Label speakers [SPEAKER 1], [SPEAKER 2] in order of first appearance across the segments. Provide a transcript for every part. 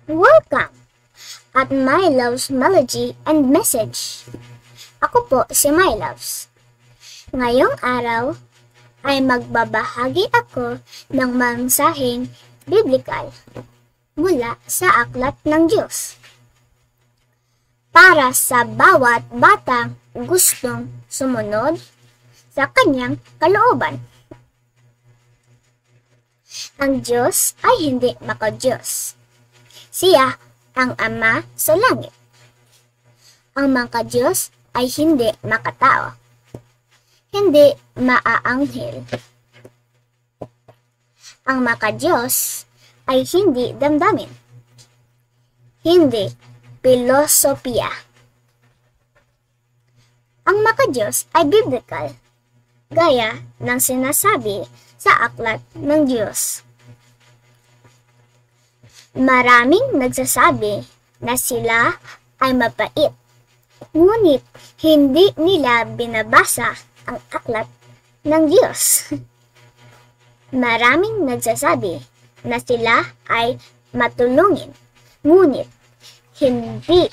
[SPEAKER 1] Welcome at My Love's Melody and Message. Ako po si My Loves. Ngayong araw ay magbabahagi ako ng mensaheng biblikal mula sa aklat ng Diyos para sa bawat batang gustong sumunod sa kanyang kalooban. Ang Diyos ay hindi makadiyos. Siya ang Ama sa langit. Ang makadiyos ay hindi makatao, hindi maaanghel. Ang makadiyos ay hindi damdamin, hindi filosofiya. Ang makadiyos ay biblical, gaya ng sinasabi sa aklat ng Diyos. Maraming nagsasabi na sila ay mabait, ngunit hindi nila binabasa ang aklat ng Diyos. Maraming nagsasabi na sila ay matulungin, ngunit hindi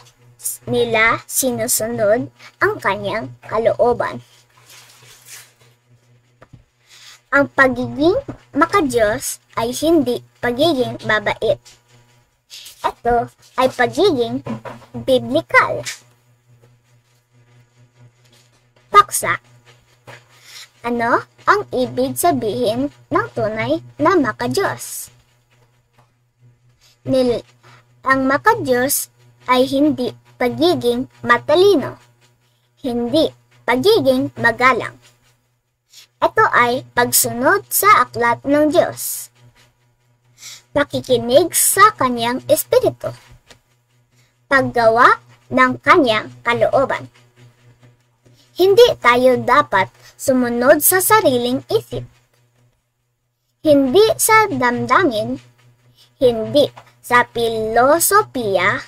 [SPEAKER 1] nila sinusunod ang kanyang kalooban. Ang pagiging makadiyos ay hindi pagiging mabait. Ito ay pagiging biblikal. Paksa. Ano ang ibig sabihin ng tunay na makadiyos? Ang makadiyos ay hindi pagiging matalino, hindi pagiging magalang. Ito ay pagsunod sa aklat ng Diyos. Pakikinig sa kanyang espiritu, paggawa ng kanyang kalooban. Hindi tayo dapat sumunod sa sariling isip, hindi sa damdamin, hindi sa filosofiya.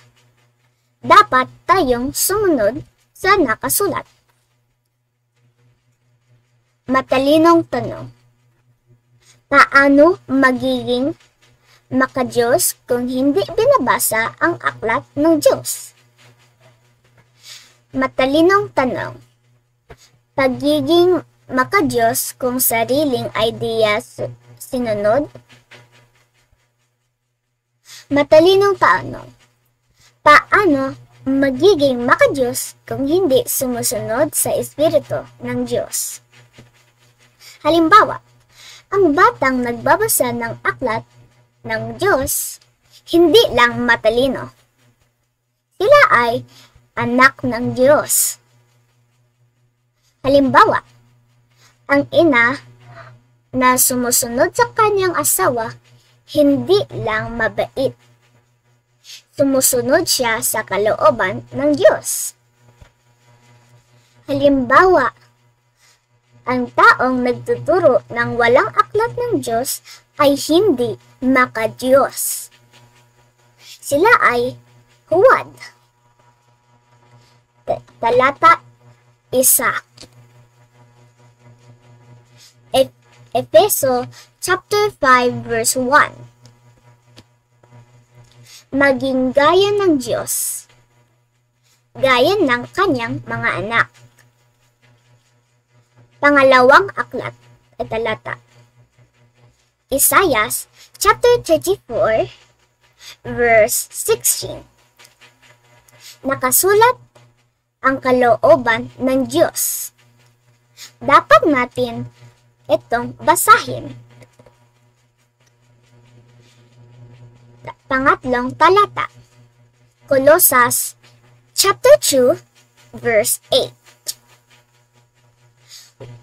[SPEAKER 1] Dapat tayong sumunod sa nakasulat. Matalinong tanong. Paano magiging makadiyos kung hindi binabasa ang aklat ng Diyos? Matalinong tanong. Pagiging makadiyos kung sariling idea sinunod? Matalinong tanong. Paano magiging makadiyos kung hindi sumusunod sa Espiritu ng Diyos? Halimbawa, ang batang nagbabasa ng aklat ng Diyos, hindi lang matalino. Sila ay anak ng Diyos. Halimbawa, ang ina na sumusunod sa kanyang asawa, hindi lang mabait. Sumusunod siya sa kalooban ng Diyos. Halimbawa, ang taong nagtuturo ng walang aklat ng Diyos ay hindi makadiyos. Sila ay huwad. Talata 1. Efeso chapter 5 verse 1. Maging gaya ng Diyos, gaya ng kanyang mga anak. Pangalawang aklat ay talata. Isaiah chapter 34 verse 16. Nakasulat ang kalooban ng Diyos. Dapat natin itong basahin. Pangatlong talata. Colossus chapter 2 verse 8.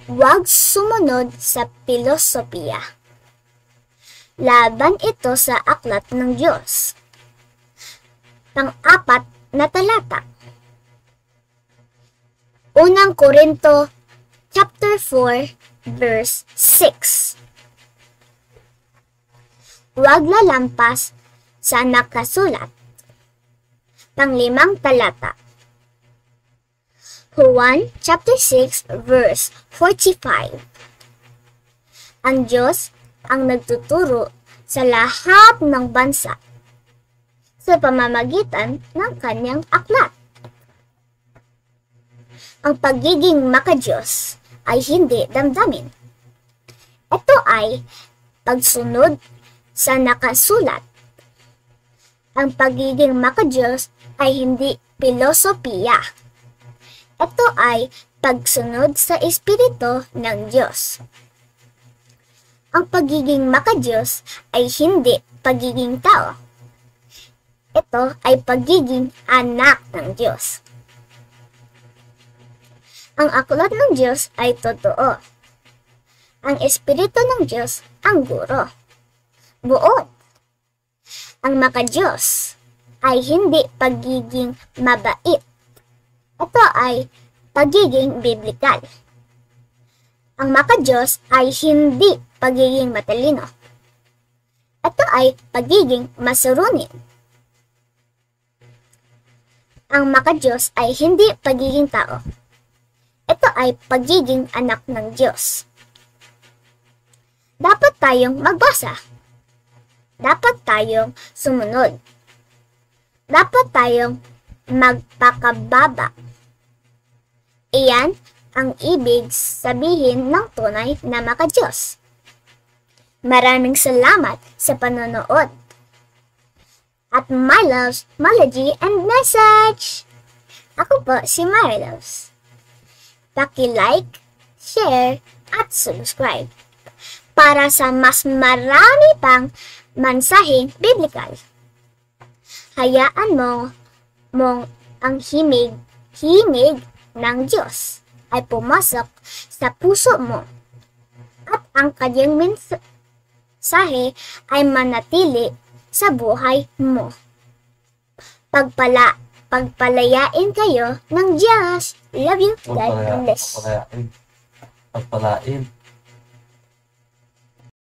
[SPEAKER 1] Huwag sumunod sa filosofiya. Laban ito sa aklat ng Diyos. Pang-apat na talata. Unang Korinto chapter 4 verse 6. Huwag lalampas sa nakasulat. Panglimang talata. Juan chapter 6 verse 45. Ang Diyos ang nagtuturo sa lahat ng bansa. sa pamamagitan ng kanyang aklat. Ang pagiging makadiyos ay hindi damdamin. Ito ay pagsunod sa nakasulat. Ang pagiging makadiyos ay hindi filosofiya. Ito ay pagsunod sa Espiritu ng Diyos. Ang pagiging makadiyos ay hindi pagiging tao. Ito ay pagiging anak ng Diyos. Ang aklat ng Diyos ay totoo. Ang Espiritu ng Diyos ang guro. Buod. Ang makadiyos ay hindi pagiging mabait. Ito ay pagiging biblikal. Ang makadiyos ay hindi pagiging matalino. Ito ay pagiging masurunin. Ang makadiyos ay hindi pagiging tao. Ito ay pagiging anak ng Diyos. Dapat tayong magbasa. Dapat tayong sumunod. Dapat tayong magpakababa. Iyan ang ibig sabihin ng tunay na makadiyos. Maraming salamat sa panonood. At My Loves, Melody and Message! Ako po si My Loves. Paki-like, share, at subscribe para sa mas marami pang mensaheng biblikal. Hayaan mong ang himig ng Diyos ay pumasok sa puso mo at ang kanyang mensahe ay manatili sa buhay mo. Pagpalayain kayo ng Diyos. Love you. God bless.
[SPEAKER 2] Pagpalain.